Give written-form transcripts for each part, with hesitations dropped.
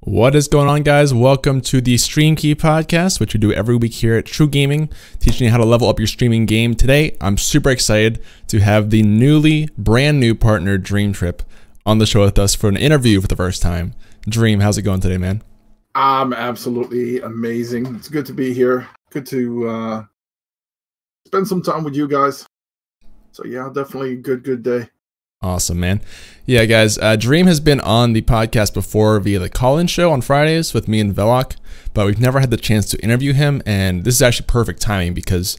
What is going on, guys? Welcome to the Stream Key podcast, which we do every week here at TRUgaming, teaching you how to level up your streaming game. Today, I'm super excited to have the brand new partner, Dreamtrip, on the show with us for an interview for the first time. Dream, how's it going today, man? I'm absolutely amazing. It's good to be here. Good to spend some time with you guys. So yeah, definitely a good day. Awesome, man. Yeah, guys, Dream has been on the podcast before via the call-in show on Fridays with me and Velok, but we've never had the chance to interview him, and this is actually perfect timing because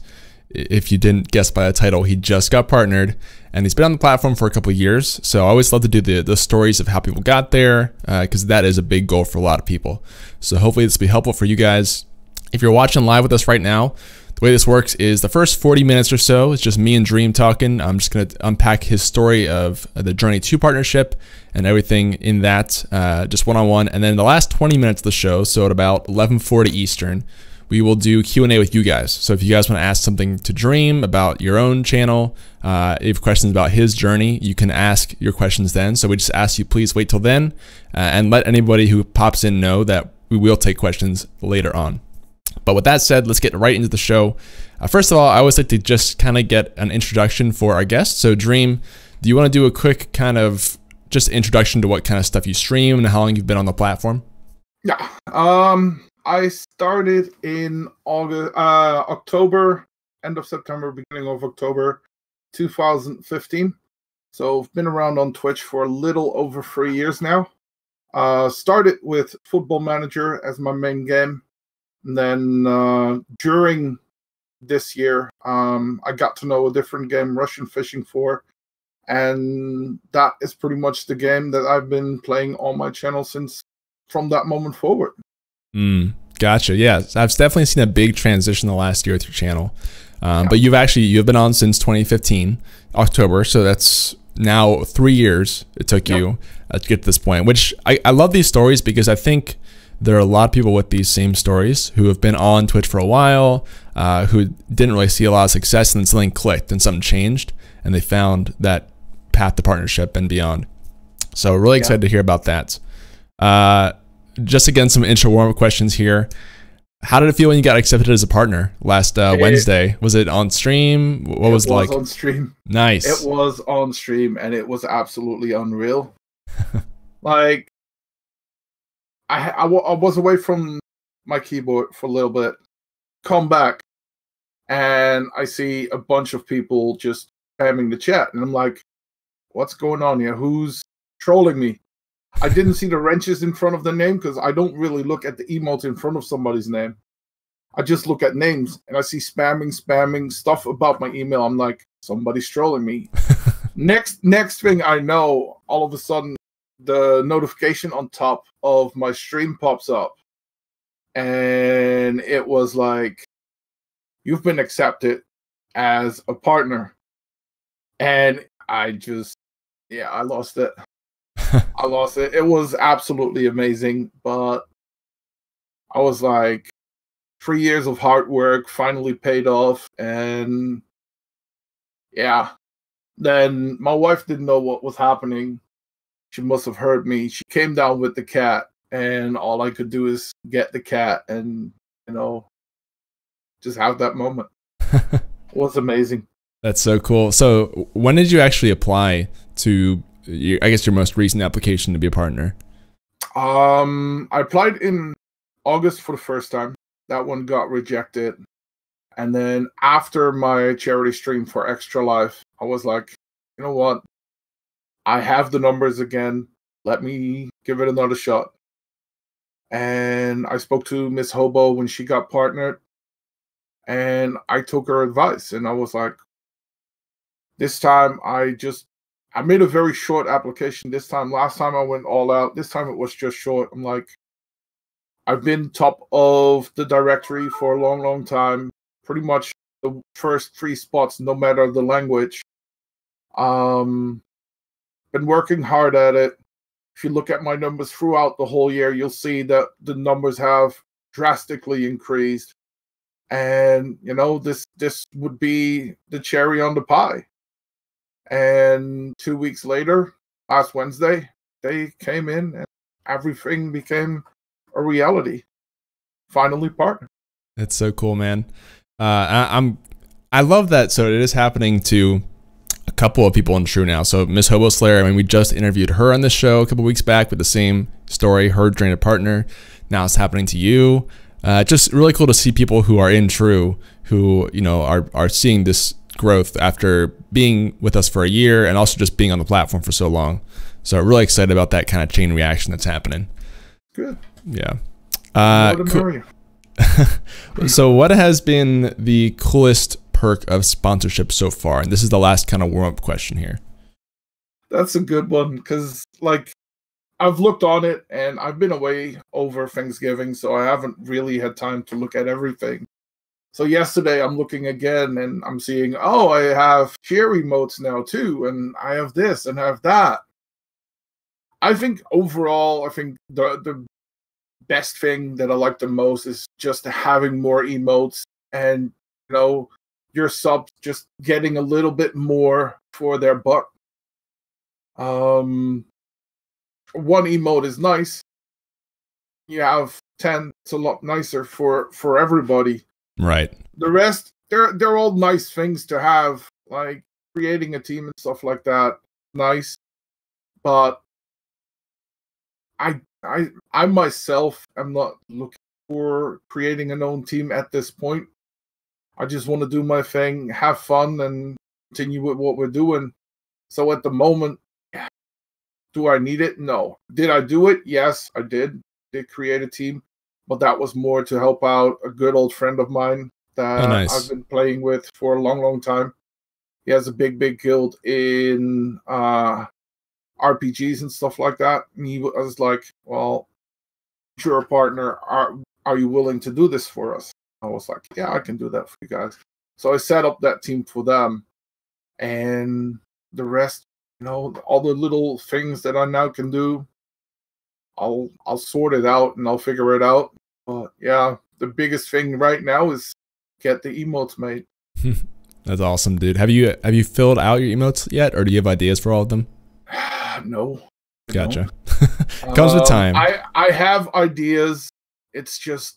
if you didn't guess by the title, he just got partnered, and he's been on the platform for a couple of years, so I always love to do the stories of how people got there, because that is a big goal for a lot of people. So hopefully this will be helpful for you guys. If you're watching live with us right now, the way this works is the first 40 minutes or so is just me and Dream talking. I'm just going to unpack his story of the Journey 2 partnership and everything in that, just one-on-one. And then the last 20 minutes of the show, so at about 11:40 Eastern, we will do Q&A with you guys. So if you guys want to ask something to Dream about your own channel, if you have questions about his journey, you can ask your questions then. So we just ask you please wait till then and let anybody who pops in know that we will take questions later on. But with that said, let's get right into the show. First of all, I always like to just kind of get an introduction for our guests. So Dream, do you want to do a quick kind of just introduction to what kind of stuff you stream and how long you've been on the platform? Yeah. I started in October, end of September, beginning of October 2015. So I've been around on Twitch for a little over 3 years now. Started with Football Manager as my main game. And then during this year, I got to know a different game, Russian Fishing 4. And that is pretty much the game that I've been playing on my channel since from that moment forward. Gotcha. Yeah, I've definitely seen a big transition the last year with your channel. But you've been on since 2015, October. So that's now 3 years it took you to get to this point, which I love these stories because I think there are a lot of people with these same stories who have been on Twitch for a while, who didn't really see a lot of success, and then something clicked and something changed, and they found that path to partnership and beyond. So really excited to hear about that. Just again, some intro warm-up questions here. How did it feel when you got accepted as a partner last Wednesday? Was it on stream? What was it like? It was on stream. Nice. It was on stream, and it was absolutely unreal. Like, I was away from my keyboard for a little bit, come back, and I see a bunch of people just spamming the chat. And I'm like, what's going on here? Who's trolling me? I didn't see the wrenches in front of the name because I don't really look at the emotes in front of somebody's name. I just look at names, and I see spamming stuff about my email. I'm like, somebody's trolling me. Next thing I know, all of a sudden, the notification on top of my stream pops up, and it was like, you've been accepted as a partner. And I just, I lost it. I lost it. It was absolutely amazing, but I was like, 3 years of hard work finally paid off. And yeah, then my wife didn't know what was happening. She must have heard me. She came down with the cat, and all I could do is get the cat and, just have that moment. It was amazing. That's so cool. So when did you actually apply to, I guess, your most recent application to be a partner? I applied in August for the first time. That one got rejected. And then after my charity stream for Extra Life, I was like, you know what? I have the numbers again. Let me give it another shot. And I spoke to Miss Hobo when she got partnered. And I took her advice. And I was like, this time I made a very short application this time. Last time I went all out. This time it was just short. I'm like, I've been top of the directory for a long time. Pretty much the first 3 spots, no matter the language. Been working hard at it. If you look at my numbers throughout the whole year, you'll see that the numbers have drastically increased. And, this would be the cherry on the pie. And 2 weeks later, last Wednesday, they came in and everything became a reality. Finally partner. It's so cool, man. I love that. So it is happening to a couple of people in True now. So Miss Hobo Slayer, I mean, we just interviewed her on this show a couple weeks back with the same story, her journey to partner. Now it's happening to you. Just really cool to see people who are in True who, you know, are seeing this growth after being with us for a year and also just being on the platform for so long. So really excited about that kind of chain reaction that's happening. Good. Yeah. Cool. So what has been the coolest perk of sponsorship so far? And this is the last kind of warm-up question here. That's a good one, because like I've looked on it and I've been away over Thanksgiving, so I haven't really had time to look at everything. So yesterday I'm looking again and I'm seeing, oh, I have cheer emotes now too, and I have this and I have that. I think overall, I think the best thing that I like the most is just having more emotes and, you know, your subs just getting a little bit more for their buck. One emote is nice. You have 10, it's a lot nicer for everybody. Right. The rest, they're all nice things to have, like creating a team and stuff like that. Nice. But I myself am not looking for creating an own team at this point. I just want to do my thing, have fun, and continue with what we're doing. So at the moment, do I need it? No. Did I do it? Yes, I did. Did create a team, but that was more to help out a good old friend of mine that I've been playing with for a long, long time. He has a big guild in RPGs and stuff like that. And he was like, well, you're a partner. Are you willing to do this for us? I was like, yeah, I can do that for you guys. So I set up that team for them. And the rest, you know, all the little things that I now can do, I'll sort it out and I'll figure it out. But yeah, the biggest thing right now is get the emotes made. That's awesome, dude. Have you filled out your emotes yet, or do you have ideas for all of them? No. Gotcha. Comes with time. I have ideas. It's just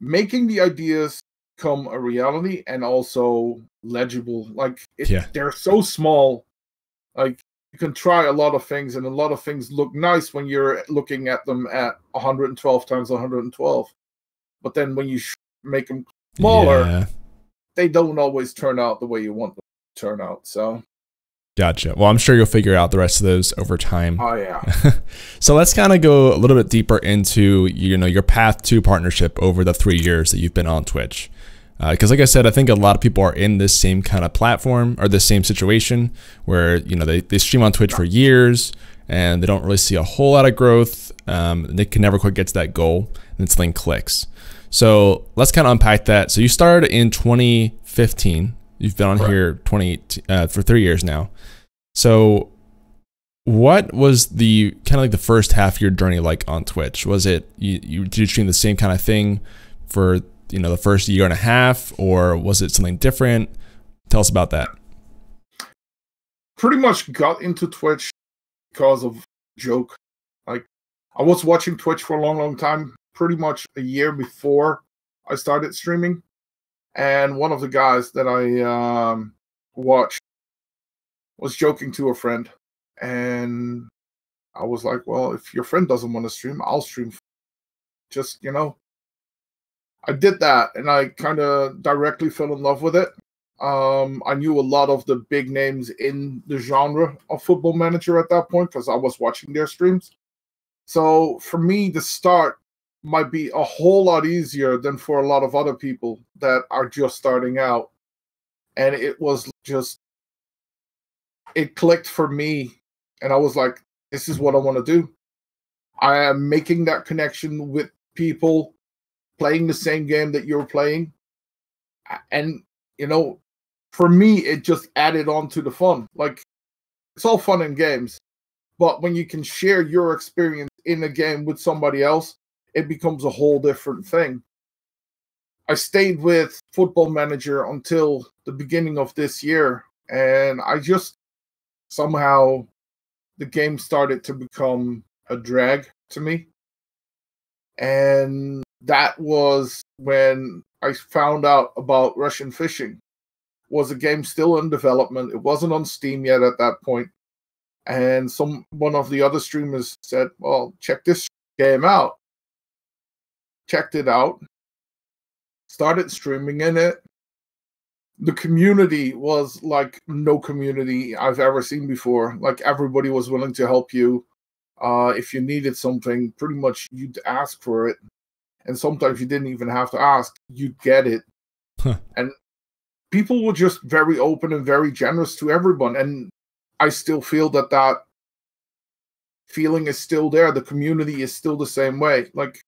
making the ideas come a reality and also legible. Like they're so small. Like you can try a lot of things, and a lot of things look nice when you're looking at them at 112 times 112. But then when you make them smaller, they don't always turn out the way you want them to turn out. So. Gotcha. Well, I'm sure you'll figure out the rest of those over time. Oh yeah. So let's kind of go a little bit deeper into, you know, your path to partnership over the 3 years that you've been on Twitch. Because like I said, I think a lot of people are in this same kind of platform or this same situation where, you know, they stream on Twitch for years and they don't really see a whole lot of growth. They can never quite get to that goal, and something clicks. So let's kind of unpack that. So you started in 2015. You've been on here for 3 years now. So what was the kind of like the first half of your journey like on Twitch? Was it did you stream the same kind of thing for, you know, the first year and a half, or was it something different? Tell us about that. Pretty much got into Twitch because of joke. Like I was watching Twitch for a long, long time, pretty much a year before I started streaming. And one of the guys that I watched was joking to a friend. And I was like, well, if your friend doesn't want to stream, I'll stream. Just, you know, I did that. And I kind of directly fell in love with it. I knew a lot of the big names in the genre of Football Manager at that point because I was watching their streams. So for me, the start might be a whole lot easier than for a lot of other people that are just starting out. And it was just, it clicked for me. And I was like, this is what I want to do. I am making that connection with people playing the same game that you're playing. And, you know, for me, it just added on to the fun. Like, it's all fun and games. But when you can share your experience in a game with somebody else, it becomes a whole different thing. I stayed with Football Manager until the beginning of this year, and I just somehow the game started to become a drag to me. And that was when I found out about Russian Fishing. Was a game still in development. It wasn't on Steam yet at that point. And one of the other streamers said, well, check this game out. Checked it out. Started streaming in it. The community was like no community I've ever seen before. Like, everybody was willing to help you. If you needed something, pretty much you'd ask for it. And sometimes you didn't even have to ask. You'd get it. Huh. And people were just very open and very generous to everyone. And I still feel that feeling is still there. The community is still the same way. Like,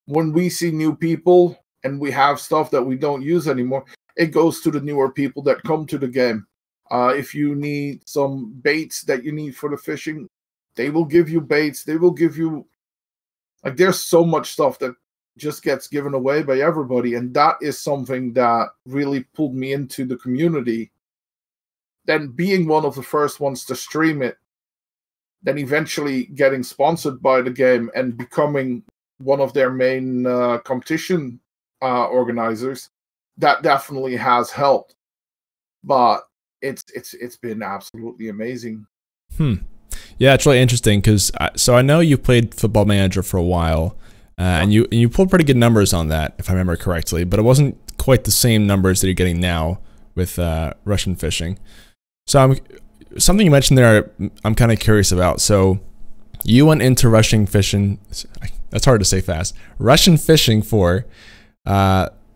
when we see new people and we have stuff that we don't use anymore, it goes to the newer people that come to the game. If you need some baits that you need for the fishing, they will give you baits. They will give you, like, there's so much stuff that just gets given away by everybody. And that is something that really pulled me into the community. Then being one of the first ones to stream it, then eventually getting sponsored by the game and becoming one of their main competition organizers, that definitely has helped. But it's been absolutely amazing. Yeah, it's really interesting because I know you played Football Manager for a while, and you pulled pretty good numbers on that, if I remember correctly. But it wasn't quite the same numbers that you're getting now with Russian Fishing. So something you mentioned there, I'm kind of curious about. So you went into Russian Fishing. That's hard to say fast. Russian Fishing for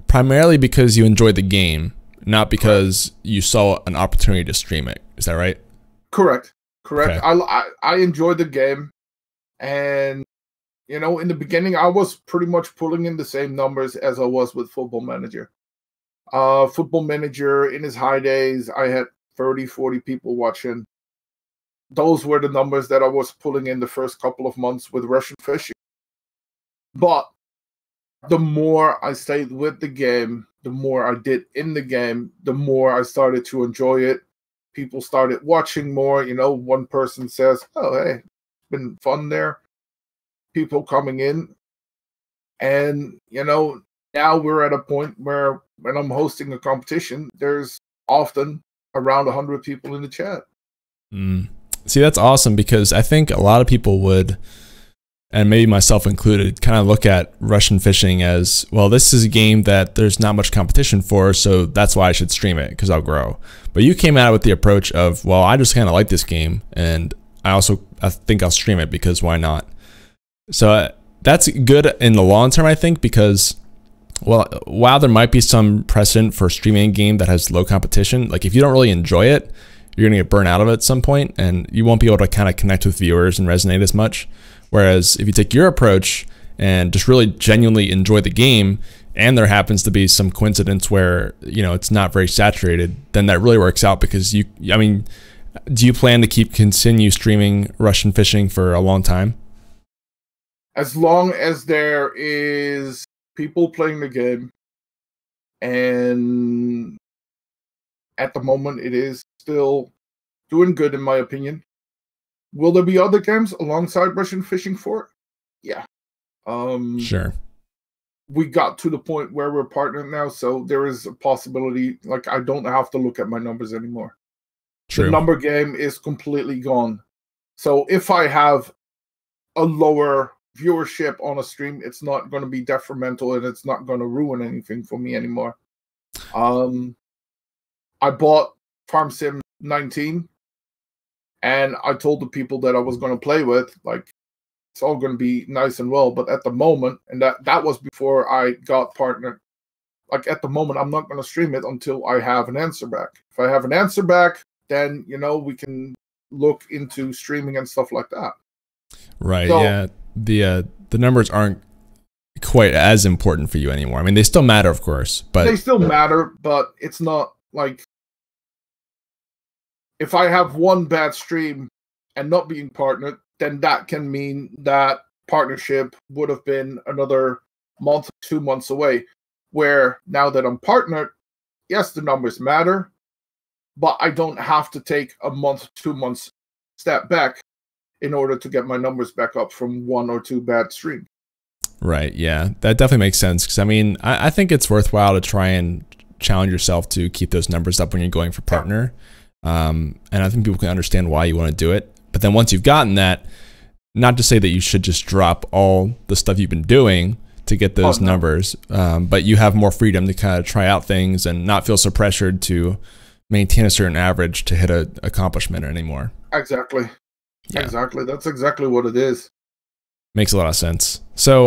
primarily because you enjoyed the game, not because you saw an opportunity to stream it. Is that right? Correct. Okay. I enjoyed the game, and in the beginning I was pretty much pulling in the same numbers as I was with Football Manager. Football Manager in his high days, I had 30, 40 people watching. Those were the numbers that I was pulling in the first couple of months with Russian Fishing. But the more I stayed with the game, the more I did in the game, the more I started to enjoy it. People started watching more. One person says, oh, hey, it's been fun there. People coming in. And, now we're at a point where when I'm hosting a competition, there's often around 100 people in the chat. See, that's awesome, because I think a lot of people would, and maybe myself included, kind of look at Russian Fishing as, well, this is a game that there's not much competition for, so that's why I should stream it, because I'll grow. But you came at it with the approach of, well, I just kind of like this game, and I think I'll stream it, because why not? So that's good in the long term, I think, because, well, while there might be some precedent for streaming a game that has low competition, like if you don't really enjoy it, you're going to get burnt out of it at some point, and you won't be able to kind of connect with viewers and resonate as much. Whereas if you take your approach and just really genuinely enjoy the game, and there happens to be some coincidence where, it's not very saturated, then that really works out, because do you plan to continue streaming Russian Fishing for a long time? As long as there is people playing the game, and at the moment it is still doing good, in my opinion. Will there be other games alongside Russian Fishing for it? Yeah. Sure. We got to the point where we're partnered now, so there is a possibility, like, I don't have to look at my numbers anymore. True. The number game is completely gone. So if I have a lower viewership on a stream, it's not going to be detrimental, and it's not going to ruin anything for me anymore. I bought Farm Sim 19, and I told the people that I was going to play with, like, it's all going to be nice and well, but at the moment, and that was before I got partnered, like, at the moment, I'm not going to stream it until I have an answer back. If I have an answer back, then, we can look into streaming and stuff like that. Right, so, yeah. The numbers aren't quite as important for you anymore. I mean, they still matter, of course, but they still matter, but it's not like, if I have one bad stream and not being partnered, then that can mean that partnership would have been another month, 2 months away. Where now that I'm partnered, yes, the numbers matter, but I don't have to take a month, 2 months step back in order to get my numbers back up from 1 or 2 bad streams. Right. Yeah, that definitely makes sense. Because I mean, I think it's worthwhile to try and challenge yourself to keep those numbers up when you're going for partner. And I think people can understand why you want to do it. But then once you've gotten that, not to say that you should just drop all the stuff you've been doing to get those numbers, but you have more freedom to kind of try out things and not feel so pressured to maintain a certain average to hit an accomplishment anymore. Exactly. Yeah. Exactly. That's exactly what it is. Makes a lot of sense. So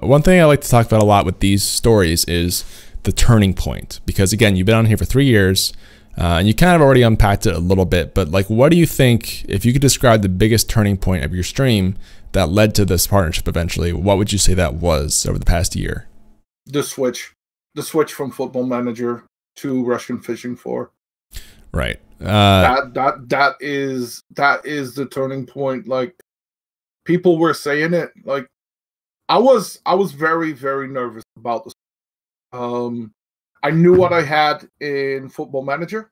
one thing I like to talk about a lot with these stories is the turning point, because again, you've been on here for 3 years and you kind of already unpacked it a little bit, but like, what do you think, if you could describe the biggest turning point of your stream that led to this partnership eventually, what would you say that was over the past year? The switch from Football Manager to Russian Fishing 4. Right. That is the turning point. Like, people were saying it. Like, I was very, very nervous about this. I knew what I had in Football Manager.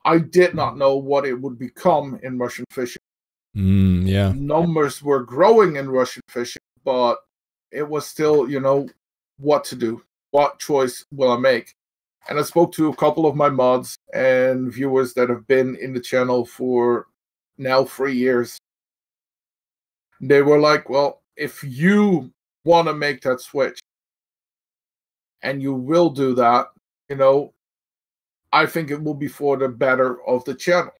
I did not know what it would become in Russian Fishing. Yeah. Numbers were growing in Russian Fishing, but it was still, what to do. What choice will I make? And I spoke to a couple of my mods and viewers that have been in the channel for now 3 years. They were like, well, if you want to make that switch, and you will do that, I think it will be for the better of the channel.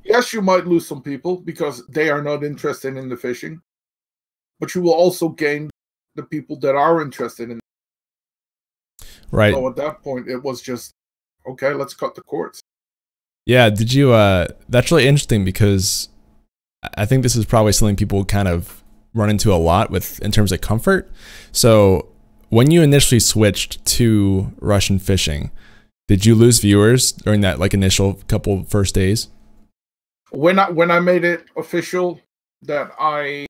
Yes, you might lose some people because they are not interested in the fishing, but you will also gain the people that are interested in it. Right. So at that point, it was just, okay, let's cut the cords. Yeah, did you, that's really interesting, because I think this is probably something people kind of run into a lot with in terms of comfort. So when you initially switched to Russian Fishing, did you lose viewers during that like initial couple first days? When I made it official that I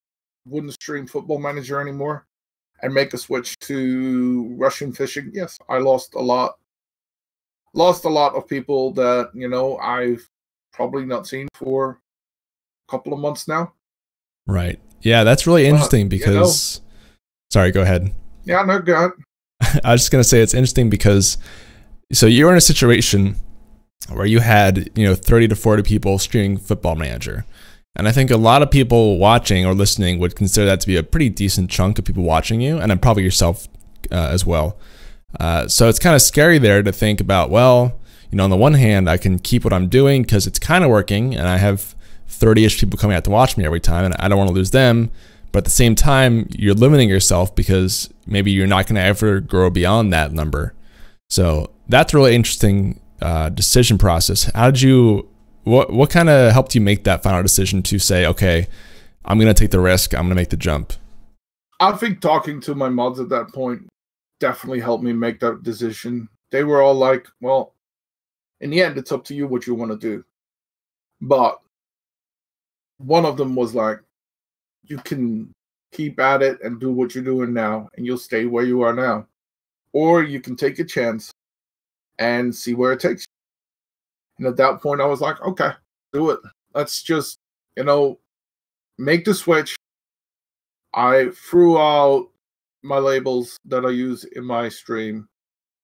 wouldn't stream Football Manager anymore and make a switch to Russian Fishing, yes, I lost a lot. Lost a lot of people that, I've probably not seen for a couple of months now. Right. Yeah, that's really interesting because... Sorry, go ahead. Yeah, no, go ahead. I was just going to say it's interesting because... So you were in a situation where you had, 30 to 40 people streaming Football Manager. And I think a lot of people watching or listening would consider that to be a pretty decent chunk of people watching you, and then probably yourself as well. So it's kind of scary there to think about, well, on the one hand, I can keep what I'm doing because it's kind of working, and I have 30-ish people coming out to watch me every time, and I don't want to lose them. But at the same time, you're limiting yourself because maybe you're not going to ever grow beyond that number. So that's a really interesting decision process. How did you... What kind of helped you make that final decision to say, okay, I'm going to take the risk, I'm going to make the jump? I think talking to my mods at that point definitely helped me make that decision. They were all like, well, in the end, it's up to you what you want to do. But one of them was like, you can keep at it and do what you're doing now, and you'll stay where you are now. Or you can take a chance and see where it takes you. And at that point, I was like, okay, do it. Let's just, make the switch. I threw out my labels that I use in my stream,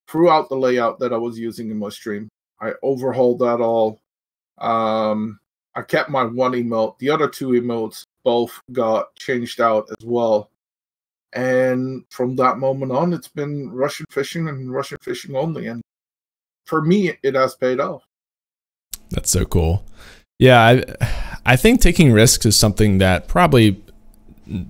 threw out the layout that I was using in my stream. I overhauled that all. I kept my one emote. The other two emotes both got changed out as well. And from that moment on, it's been Russian Fishing and Russian Fishing only. And for me, it has paid off. That's so cool. Yeah, I think taking risks is something that probably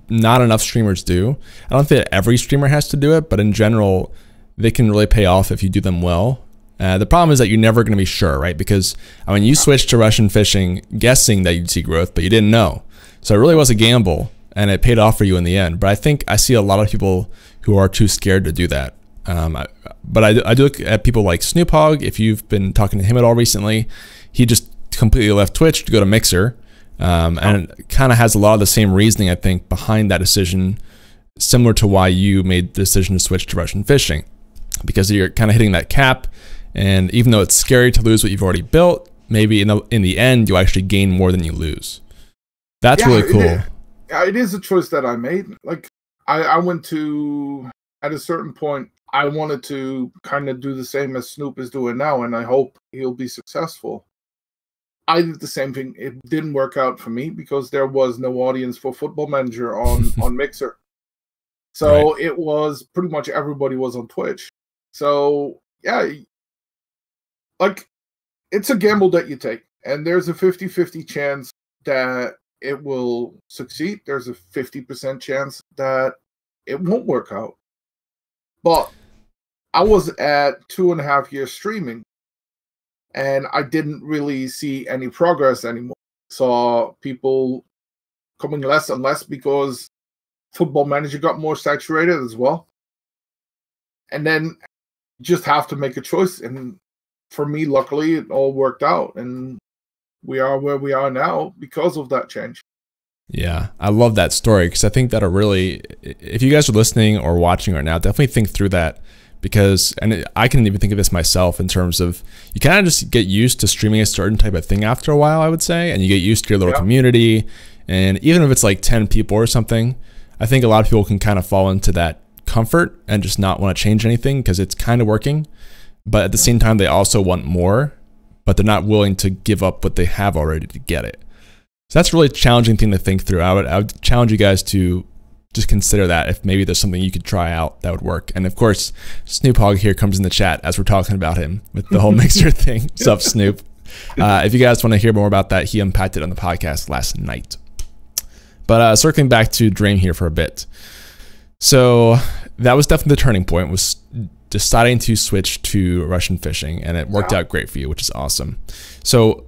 not enough streamers do. I don't think that every streamer has to do it, but in general, they can really pay off if you do them well. The problem is that you're never going to be sure, right? Because you switched to Russian Fishing guessing that you'd see growth, but you didn't know. So it really was a gamble, and it paid off for you in the end. But I think I see a lot of people who are too scared to do that. But I do look at people like Snoop Hogg. If you've been talking to him at all recently, he just completely left Twitch to go to Mixer, and kind of has a lot of the same reasoning, I think, behind that decision, similar to why you made the decision to switch to Russian Fishing, because you're kind of hitting that cap, and even though it's scary to lose what you've already built, maybe in the end, you actually gain more than you lose. That's really cool. it is a choice that I made. Like I went to, at a certain point, I wanted to kind of do the same as Snoop is doing now, and I hope he'll be successful. I did the same thing. It didn't work out for me because there was no audience for Football Manager on Mixer. So it was pretty much everybody was on Twitch. So yeah, like it's a gamble that you take, and there's a 50-50 chance that it will succeed. There's a 50% chance that it won't work out. But I was at 2.5 years streaming, and I didn't really see any progress anymore. Saw people coming less and less because Football Manager got more saturated as well. And then you just have to make a choice. And for me, luckily, it all worked out. And we are where we are now because of that change. Yeah, I love that story, because I think that'll really, if you guys are listening or watching right now, definitely think through that. Because, and I can even think of this myself in terms of, you kind of just get used to streaming a certain type of thing after a while, I would say, and you get used to your little community. And even if it's like 10 people or something, I think a lot of people can kind of fall into that comfort and just not want to change anything because it's kind of working. But at the same time, they also want more, but they're not willing to give up what they have already to get it. So that's a really challenging thing to think through. I would challenge you guys to just consider that, if maybe there's something you could try out that would work. And of course, Snoop Hogg here comes in the chat as we're talking about him with the whole Mixer thing. What's up, Snoop? If you guys want to hear more about that, he unpacked it on the podcast last night. But circling back to Dream here for a bit. So that was definitely the turning point, was deciding to switch to Russian fishing, and it worked out great for you, which is awesome. So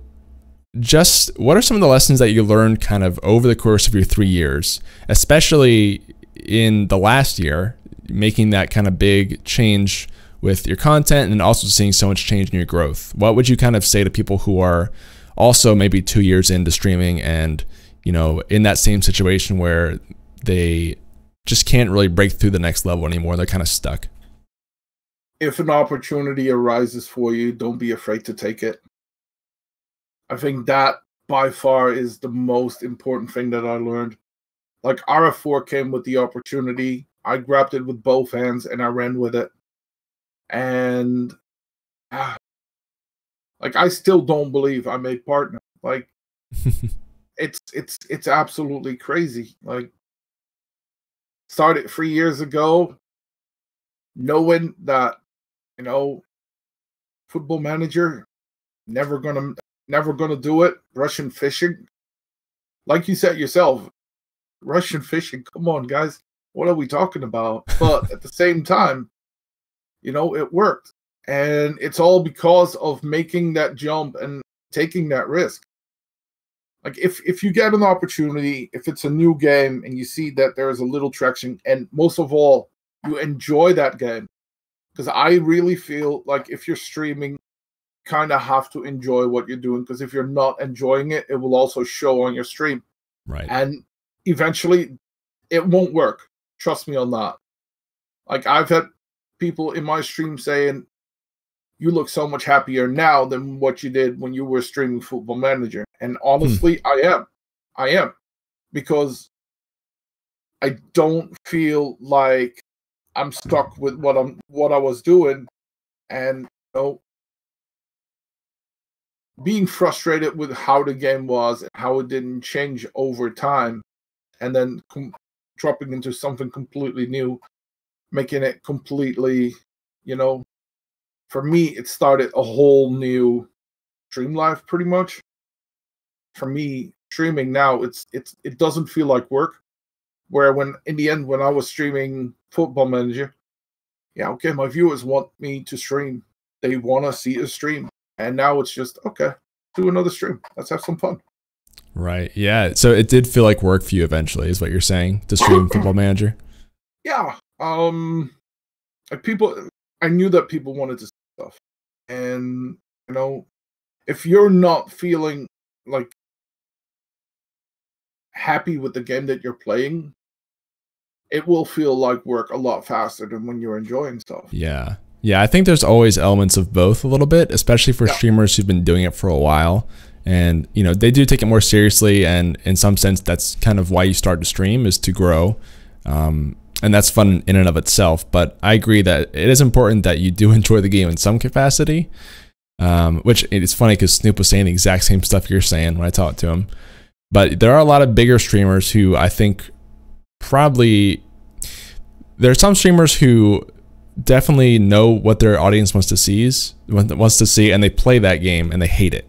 just what are some of the lessons that you learned kind of over the course of your 3 years, especially in the last year, making that kind of big change with your content and also seeing so much change in your growth? What would you kind of say to people who are also maybe 2 years into streaming and, you know, in that same situation where they just can't really break through the next level anymore? They're kind of stuck. If an opportunity arises for you, don't be afraid to take it. I think that by far is the most important thing that I learned. Like RF4 came with the opportunity. I grabbed it with both hands and I ran with it. And like I still don't believe I made partner. Like it's absolutely crazy. Like started 3 years ago, knowing that, you know, Football Manager never gonna do it. Russian fishing, like you said yourself, Russian fishing. Come on, guys, what are we talking about? But at the same time, you know, it worked, and it's all because of making that jump and taking that risk. Like if you get an opportunity, if it's a new game and you see that there is a little traction, and most of all, you enjoy that game, because I really feel like if you're streaming, kind of have to enjoy what you're doing, because if you're not enjoying it, it will also show on your stream. Right. And eventually it won't work. Trust me on that. Like I've had people in my stream saying, you look so much happier now than what you did when you were streaming Football Manager. And honestly, I am, because I don't feel like I'm stuck with what I was doing, and you know, being frustrated with how the game was and how it didn't change over time, and then dropping into something completely new, making it completely, you know, for me, it started a whole new stream life pretty much. For me, streaming now, it doesn't feel like work. Where when in the end, when I was streaming Football Manager, yeah, okay, my viewers want me to stream. They want to see a stream. And now it's just, okay, do another stream. Let's have some fun. Right. Yeah. So it did feel like work for you eventually, is what you're saying, to stream Football Manager? Yeah. Like people, I knew that people wanted to see stuff. And, you know, if you're not feeling like happy with the game that you're playing, it will feel like work a lot faster than when you're enjoying stuff. Yeah. Yeah, I think there's always elements of both a little bit, especially for streamers who've been doing it for a while. And, you know, they do take it more seriously. And in some sense, that's kind of why you start to stream, is to grow. And that's fun in and of itself. But I agree that it is important that you do enjoy the game in some capacity. Which it's funny because Snoop was saying the exact same stuff you're saying when I talked to him. But there are a lot of bigger streamers who I think probably, there are some streamers who definitely know what their audience wants to see, and they play that game and they hate it.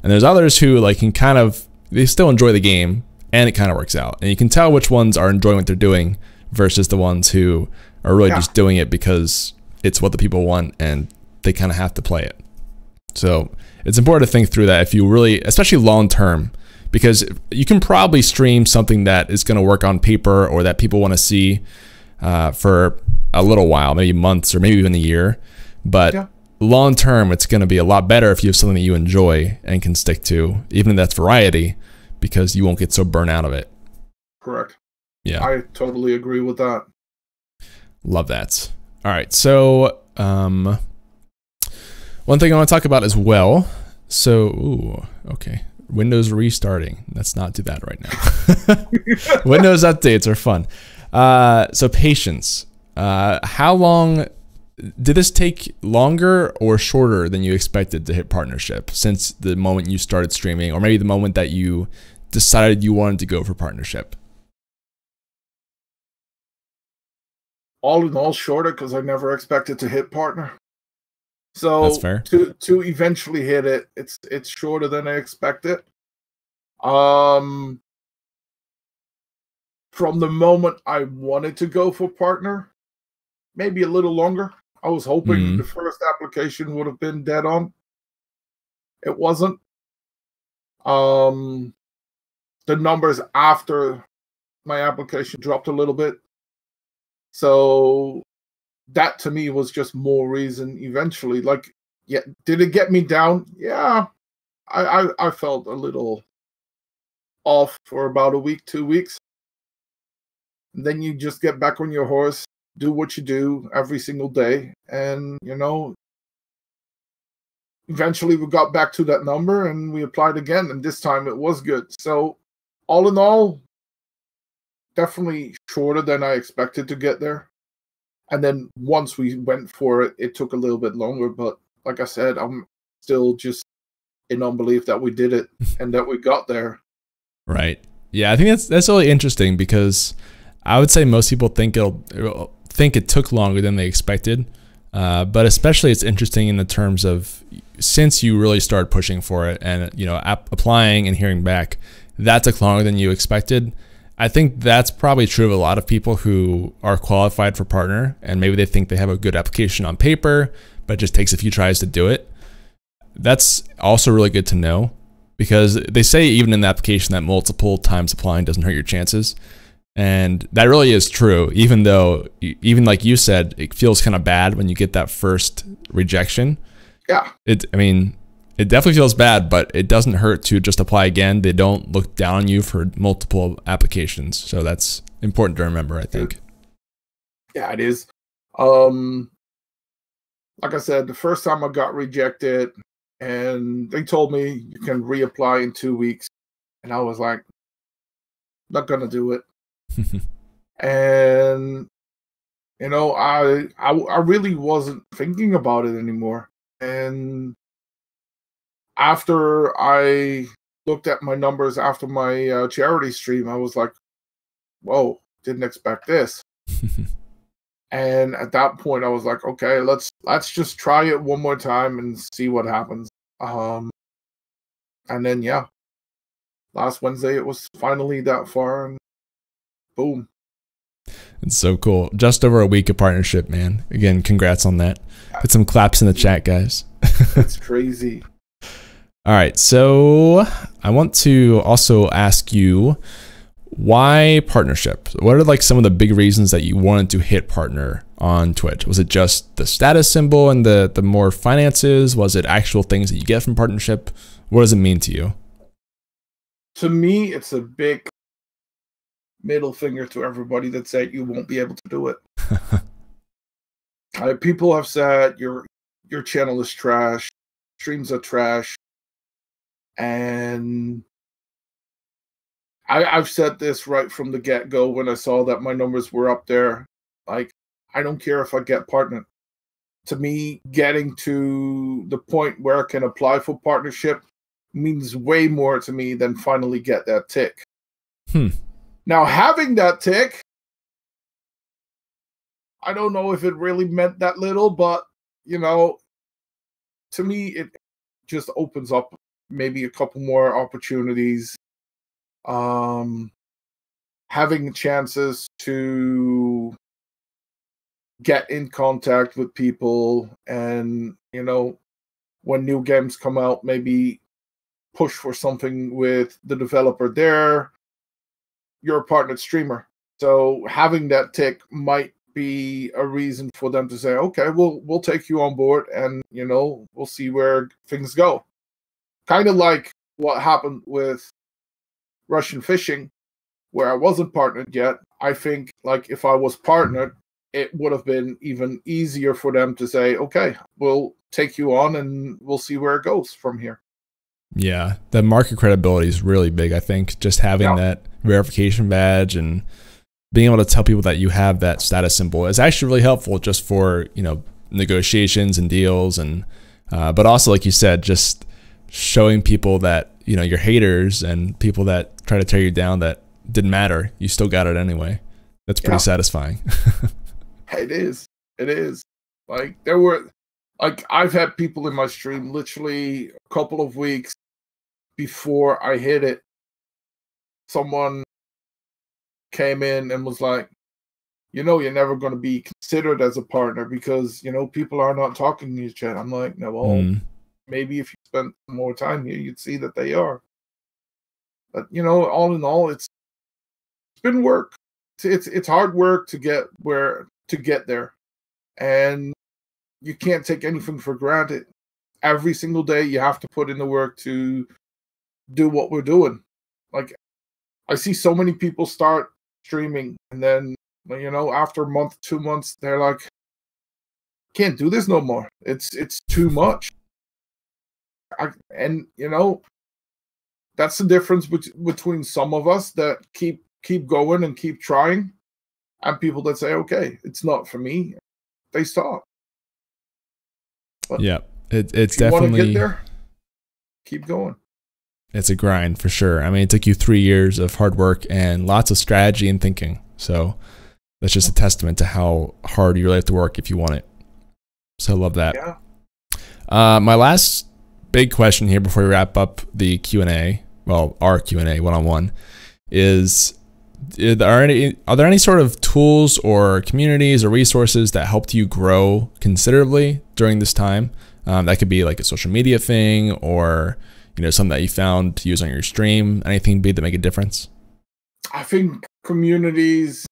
And there's others who like can kind of, they still enjoy the game and it kind of works out. And you can tell which ones are enjoying what they're doing versus the ones who are really just doing it because it's what the people want and they kind of have to play it. So it's important to think through that if you really, especially long term, because you can probably stream something that is going to work on paper or that people want to see for a little while, maybe months or maybe even a year. But long term, it's going to be a lot better if you have something that you enjoy and can stick to, even if that's variety, because you won't get so burnt out of it. Correct. Yeah. I totally agree with that. Love that. All right. So one thing I want to talk about as well. So, okay. Windows restarting. Let's not do that right now. Windows updates are fun. So patience. How long did this take, longer or shorter than you expected to hit partnership since the moment you started streaming, or maybe the moment that you decided you wanted to go for partnership? All in all, shorter because I never expected to hit partner. So that's fair. To eventually hit it, it's shorter than I expected. From the moment I wanted to go for partner, maybe a little longer. I was hoping the first application would have been dead on. It wasn't. The numbers after my application dropped a little bit. So that to me was just more reason eventually. Like, yeah, did it get me down? Yeah. I felt a little off for about a week, 2 weeks. And then you just get back on your horse, do what you do every single day. And, you know, eventually we got back to that number and we applied again. And this time it was good. So all in all, definitely shorter than I expected to get there. And then once we went for it, it took a little bit longer. But like I said, I'm still just in unbelief that we did it and that we got there. Right. Yeah, I think that's really interesting because I would say most people think it took longer than they expected. But especially it's interesting in the terms of since you really started pushing for it and, you know, applying and hearing back, that took longer than you expected. I think that's probably true of a lot of people who are qualified for partner and maybe they think they have a good application on paper, but it just takes a few tries to do it. That's also really good to know because they say even in the application that multiple times applying doesn't hurt your chances. And that really is true, even though, even like you said, it feels kind of bad when you get that first rejection. Yeah. I mean, it definitely feels bad, but it doesn't hurt to just apply again. They don't look down on you for multiple applications. So that's important to remember, I think. Yeah, it is. Like I said, the first time I got rejected and they told me you can reapply in 2 weeks. And I was like, not going to do it. And, you know, I really wasn't thinking about it anymore. And after I looked at my numbers after my charity stream, I was like, whoa, didn't expect this. And at that point, I was like, okay, let's just try it one more time and see what happens. And then, yeah, last Wednesday, it was finally that far, and boom. It's so cool. Just over a week of partnership, man. Again, congrats on that. Put some claps in the chat, guys. It's crazy. All right, so I want to also ask you, why partnership? What are like some of the big reasons that you wanted to hit partner on Twitch? Was it just the status symbol and the more finances? Was it actual things that you get from partnership? What does it mean to you? To me, it's a big middle finger to everybody that said you won't be able to do it. People have said your channel is trash, streams are trash. And I've said this right from the get-go when I saw that my numbers were up there. Like, I don't care if I get partnered. To me, getting to the point where I can apply for partnership means way more to me than finally get that tick. Now, having that tick, I don't know if it really meant that little, but, you know, to me, it just opens up maybe a couple more opportunities. Having chances to get in contact with people and, you know, when new games come out, maybe push for something with the developer there. You're a partnered streamer. So having that tick might be a reason for them to say, okay, we'll take you on board and, you know, we'll see where things go. Kind of like what happened with Russian Fishing, where I wasn't partnered yet. I think, like, if I was partnered, it would have been even easier for them to say, okay, we'll take you on and we'll see where it goes from here. Yeah, the market credibility is really big, I think. Just having that verification badge and being able to tell people that you have that status symbol is actually really helpful just for, you know, negotiations and deals. And but also, like you said, just showing people that, you know, your haters and people that try to tear you down, that didn't matter. You still got it anyway. That's pretty satisfying. It is. It is. Like, there were, like, I've had people in my stream literally a couple of weeks before I hit it. Someone came in and was like, you know, you're never going to be considered as a partner because, you know, people are not talking to you, chat. I'm like, no, well, maybe if you spent more time here, you'd see that they are. But, you know, all in all, it's been work. It's hard work to get there, and you can't take anything for granted. Every single day, you have to put in the work to do what we're doing. Like, I see so many people start streaming, and then, you know, after a month, 2 months, they're like, can't do this no more. It's too much. And, you know, that's the difference between some of us that keep going and keep trying, and people that say, okay, it's not for me. They stop. But yeah, it's if you definitely, want to get there, keep going. It's a grind for sure. I mean, it took you 3 years of hard work and lots of strategy and thinking. So that's just a testament to how hard you really have to work if you want it. So I love that. Yeah. My last big question here before we wrap up the Q&A, well, our Q&A one-on-one, is are there any sort of tools or communities or resources that helped you grow considerably during this time? That could be like a social media thing, or, you know, something that you found to use on your stream. Anything big that make a difference? I think communities,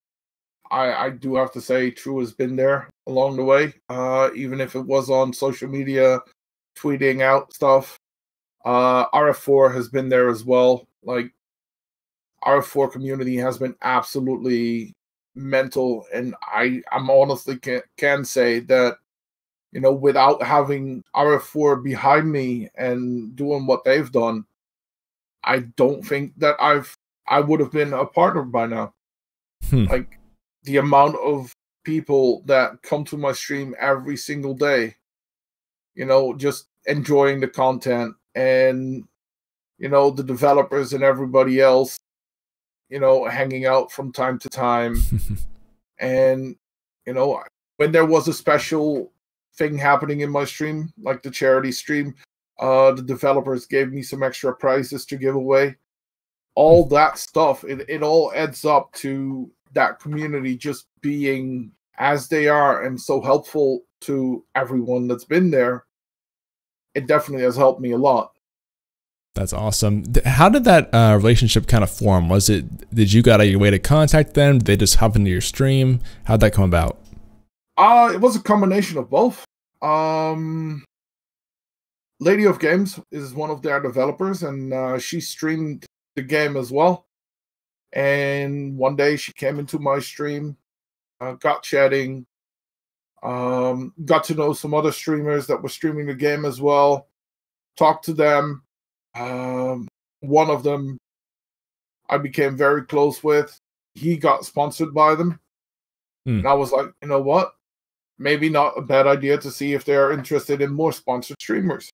I do have to say, True has been there along the way. Even if it was on social media, tweeting out stuff. RF4 has been there as well. Like, RF4 community has been absolutely mental, and I'm honestly can say that, you know, without having RF4 behind me and doing what they've done, I don't think that I would have been a partner by now. Like, the amount of people that come to my stream every single day, you know, just enjoying the content, and, you know, the developers and everybody else, you know, hanging out from time to time. And, you know, when there was a special thing happening in my stream, like the charity stream, the developers gave me some extra prizes to give away. All that stuff, it all adds up to that community just being as they are and so helpful to everyone that's been there. It definitely has helped me a lot. That's awesome. How did that relationship kind of form? Did you got a way to contact them? Did they just hop into your stream? How'd that come about? It was a combination of both. Lady of Games is one of their developers, and she streamed the game as well. And one day she came into my stream, got chatting, got to know some other streamers that were streaming the game as well, talked to them. One of them I became very close with. He got sponsored by them. And I was like, you know what? Maybe not a bad idea to see if they're interested in more sponsored streamers.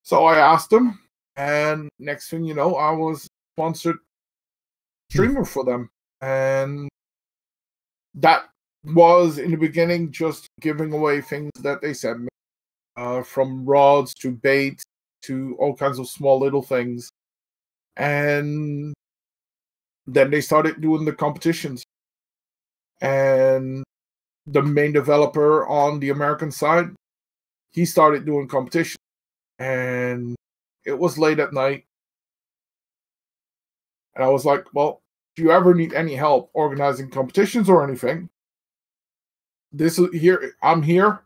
So I asked them, and next thing you know, I was sponsored streamer for them. And that was, in the beginning, just giving away things that they sent me. From rods to bait to all kinds of small little things. And then they started doing the competitions. And the main developer on the American side, he started doing competition. And it was late at night. And I was like, well, if you ever need any help organizing competitions or anything, this is here. I'm here.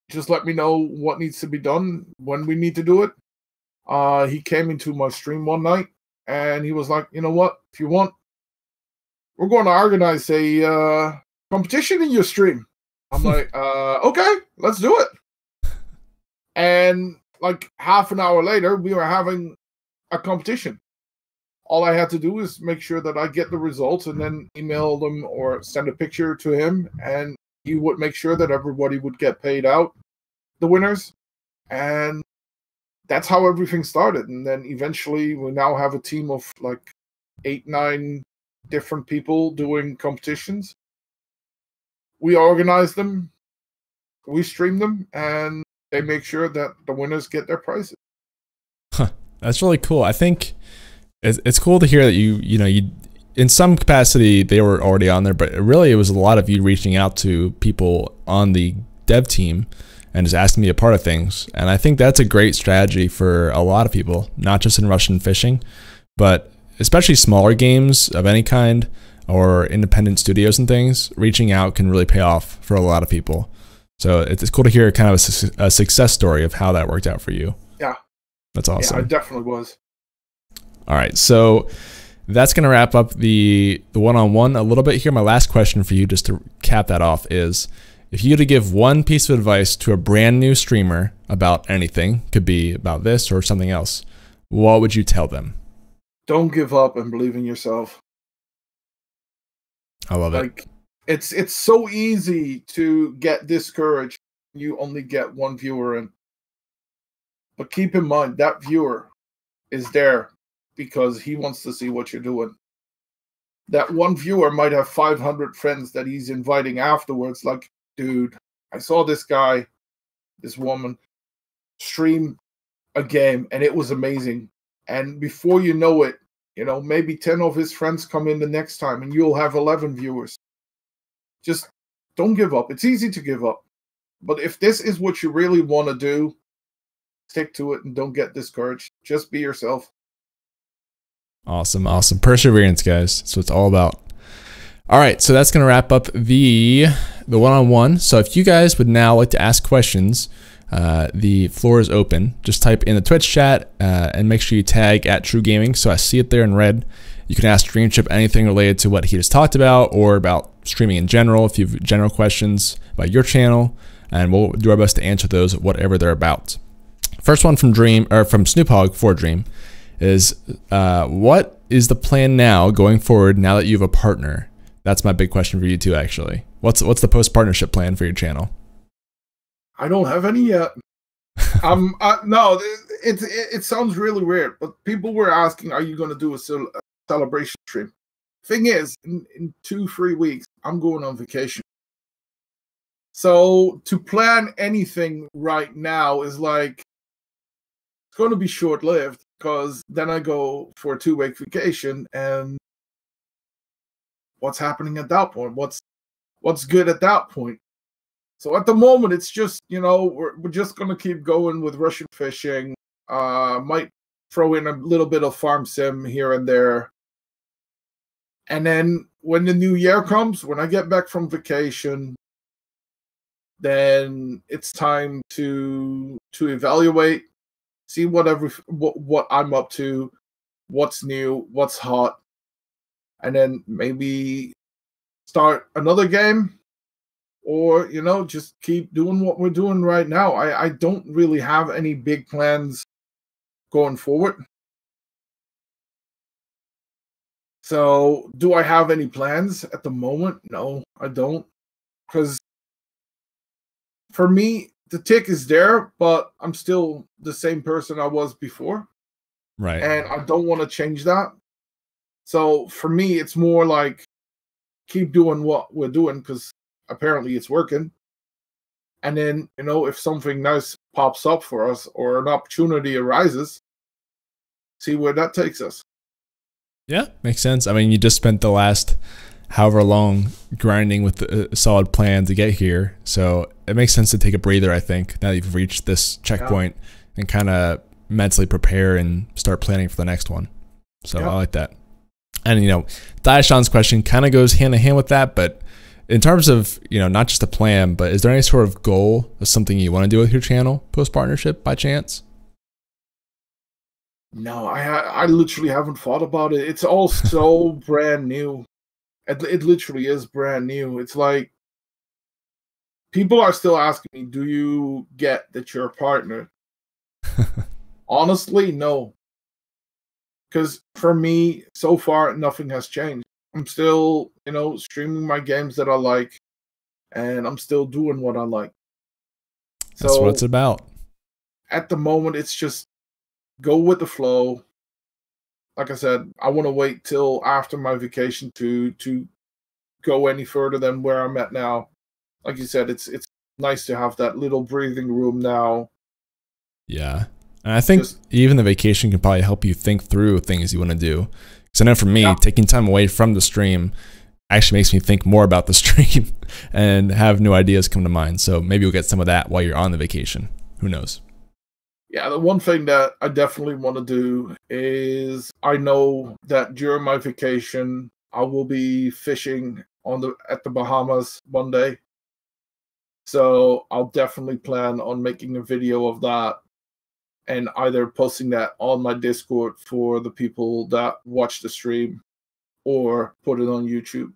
Just let me know what needs to be done, when we need to do it. He came into my stream one night and he was like, you know what? If you want, we're going to organize a competition in your stream. I'm like, okay, let's do it. And like half an hour later, we were having a competition. All I had to do is make sure that I get the results and then email them or send a picture to him, and he would make sure that everybody would get paid out, the winners. And that's how everything started. And then eventually we now have a team of like 8-9 different people doing competitions. We organize them, we stream them, and they make sure that the winners get their prizes. Huh, that's really cool. I think it's cool to hear that you in some capacity they were already on there, but really it was a lot of you reaching out to people on the dev team and just asking me a part of things. And I think that's a great strategy for a lot of people, not just in Russian fishing, but especially smaller games of any kind or independent studios and things. Reaching out can really pay off for a lot of people. So it's cool to hear kind of a success story of how that worked out for you. Yeah. That's awesome. Yeah, it definitely was. All right, so that's going to wrap up the one-on-one a little bit here. My last question for you, just to cap that off, is if you had to give one piece of advice to a brand new streamer about anything, could be about this or something else, what would you tell them? Don't give up and believe in yourself. I love it. Like, it's so easy to get discouraged. You only get one viewer in. But keep in mind, that viewer is there because he wants to see what you're doing. That one viewer might have 500 friends that he's inviting afterwards. Like, dude, I saw this guy, this woman, stream a game, and it was amazing. And before you know it, maybe 10 of his friends come in the next time, and you'll have 11 viewers. Just don't give up. It's easy to give up. But if this is what you really want to do, stick to it and don't get discouraged. Just be yourself. Awesome, awesome. Perseverance, guys. That's what it's all about. All right, so that's going to wrap up the one-on-one. So if you guys would now like to ask questions, the floor is open. Just type in the Twitch chat and make sure you tag at TRUgaming so I see it there in red. You can ask Dreamtrip anything related to what he just talked about or about streaming in general if you have general questions about your channel, and we'll do our best to answer those, whatever they're about. First one from Snoophog for Dream is what is the plan now going forward now that you have a partner? That's my big question for you too, actually. What's the post-partnership plan for your channel? I don't have any yet. No, it sounds really weird, but people were asking, are you going to do a celebration stream? Thing is, in 2-3 weeks, I'm going on vacation. So to plan anything right now is like, it's going to be short-lived, because then I go for a 2-week vacation, and what's happening at that point? What's good at that point? So at the moment, it's just, we're just going to keep going with Russian fishing. Might throw in a little bit of farm sim here and there. And then when the new year comes, when I get back from vacation, then it's time to evaluate, see what I'm up to, what's new, what's hot, and then maybe start another game, or just keep doing what we're doing right now. I don't really have any big plans going forward. So, do I have any plans at the moment? No, I don't. Because for me, the tick is there, but I'm still the same person I was before. Right. And I don't want to change that. So, for me, it's more like keep doing what we're doing because apparently it's working. And then, if something nice pops up for us or an opportunity arises, see where that takes us. Yeah, makes sense. I mean, you just spent the last however long grinding with a solid plan to get here. So it makes sense to take a breather, I think, now that you've reached this checkpoint and kind of mentally prepare and start planning for the next one. So I like that. And, Daishan's question kind of goes hand in hand with that. But in terms of, not just a plan, but is there any sort of goal of something you want to do with your channel post-partnership by chance? No, I literally haven't thought about it. It's all so brand new. It literally is brand new. It's like people are still asking me, do you get that you're a partner? Honestly, no. Because for me, so far, nothing has changed. I'm still, streaming my games that I like, and I'm still doing what I like. That's what it's about. At the moment, it's just go with the flow. Like I said, I want to wait till after my vacation to go any further than where I'm at now. Like you said, it's nice to have that little breathing room now. Yeah. And I think even the vacation can probably help you think through things you want to do. Because I know for me, taking time away from the stream actually makes me think more about the stream and have new ideas come to mind. So maybe you'll get some of that while you're on the vacation. Who knows? Yeah, the one thing that I definitely want to do is I know that during my vacation, I will be fishing at the Bahamas one day. So I'll definitely plan on making a video of that and either posting that on my Discord for the people that watch the stream or put it on YouTube.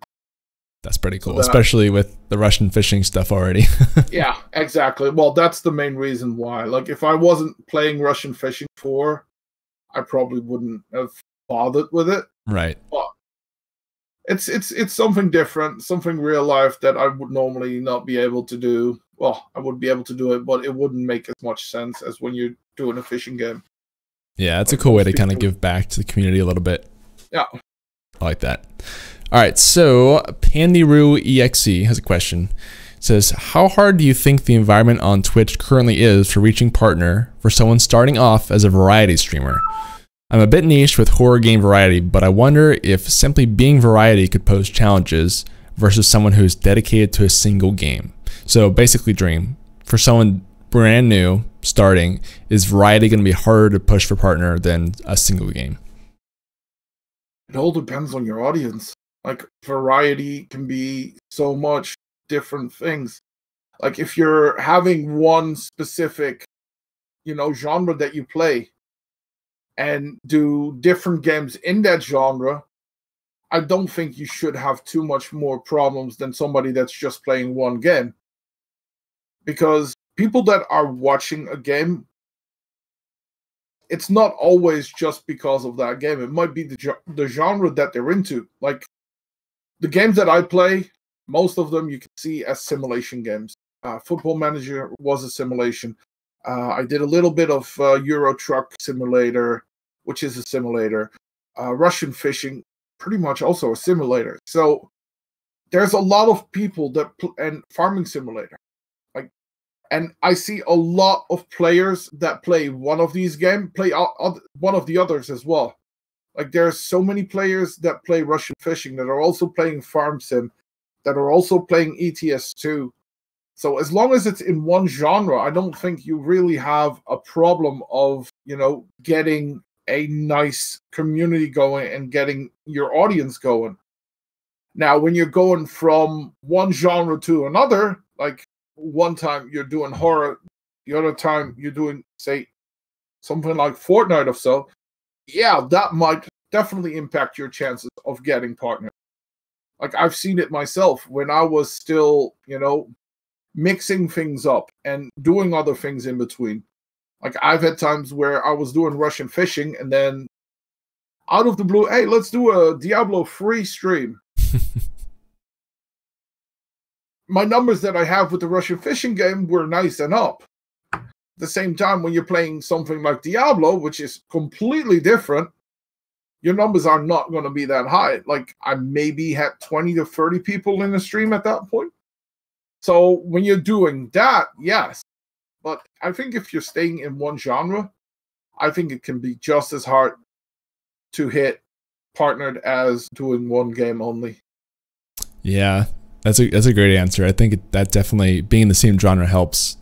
That's pretty cool, especially with the Russian fishing stuff already. Yeah, exactly. Well, that's the main reason why. Like, if I wasn't playing Russian fishing 4, I probably wouldn't have bothered with it. Right. But it's something different, something real life that I would normally not be able to do. Well, I would be able to do it, but it wouldn't make as much sense as when you're doing a fishing game. Yeah, it's a cool way to kind of give back to the community a little bit. Yeah. I like that. All right, so PandyRoo has a question. It says, how hard do you think the environment on Twitch currently is for reaching partner for someone starting off as a variety streamer? I'm a bit niche with horror game variety, but I wonder if simply being variety could pose challenges versus someone who's dedicated to a single game. So basically, Dream, for someone brand new starting, is variety going to be harder to push for partner than a single game? It all depends on your audience. Like, variety can be so much different things. Like, if you're having one specific, genre that you play and do different games in that genre, I don't think you should have too much more problems than somebody that's just playing one game. Because people that are watching a game, it's not always just because of that game. It might be the genre that they're into. Like, the games that I play, most of them you can see as simulation games. Football Manager was a simulation. I did a little bit of Euro Truck Simulator, which is a simulator. Russian fishing, pretty much also a simulator. So there's a lot of people and Farming Simulator. And I see a lot of players that play one of these games, play one of the others as well. Like, there's so many players that play Russian fishing that are also playing Farm Sim, that are also playing ETS2. So as long as it's in one genre, I don't think you really have a problem of, getting a nice community going and getting your audience going. Now, when you're going from one genre to another, like one time you're doing horror, the other time you're doing, say, something like Fortnite or so, yeah, that might definitely impact your chances of getting partners. Like, I've seen it myself when I was still, mixing things up and doing other things in between. Like I've had times where I was doing Russian fishing and then out of the blue, hey, let's do a Diablo free stream. My numbers that I have with the Russian fishing game were nice and up. At the same time, when you're playing something like Diablo, which is completely different, your numbers are not going to be that high. Like I maybe had 20 to 30 people in the stream at that point. So when you're doing that, yes. But I think if you're staying in one genre, I think it can be just as hard to hit partnered as doing one game only. Yeah, that's a great answer. I think that definitely being in the same genre helps.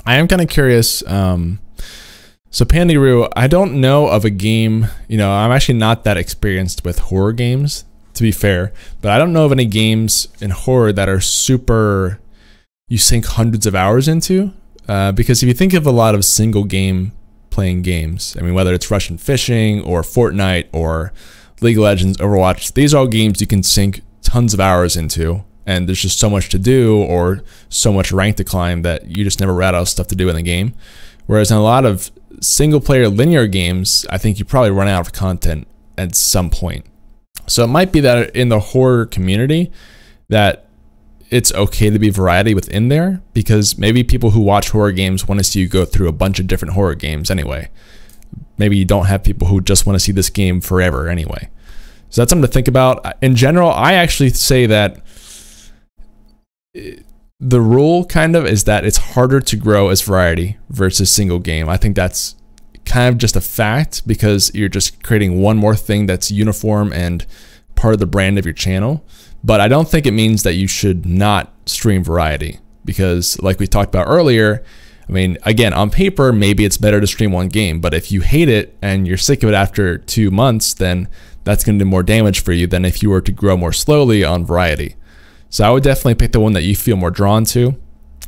I am kind of curious. So Pandyru, I don't know of a game, I'm actually not that experienced with horror games, to be fair, but I don't know of any games in horror that are super, you sink hundreds of hours into. Because if you think of a lot of single game playing games, I mean, whether it's Russian fishing or Fortnite or League of Legends, Overwatch, these are all games you can sink tons of hours into, and there's just so much to do or so much rank to climb that you just never ran out of stuff to do in the game. Whereas in a lot of single player linear games, I think you probably run out of content at some point. So it might be that in the horror community that it's okay to be variety within there, because maybe people who watch horror games want to see you go through a bunch of different horror games anyway. Maybe you don't have people who just want to see this game forever anyway. So that's something to think about. In general, I actually say that the rule kind of is that it's harder to grow as variety versus single game. I think that's kind of just a fact, because you're just creating one more thing that's uniform and part of the brand of your channel. But I don't think it means that you should not stream variety, because like we talked about earlier, I mean, again, on paper, maybe it's better to stream one game, but if you hate it and you're sick of it after 2 months, then that's going to do more damage for you than if you were to grow more slowly on variety. So I would definitely pick the one that you feel more drawn to,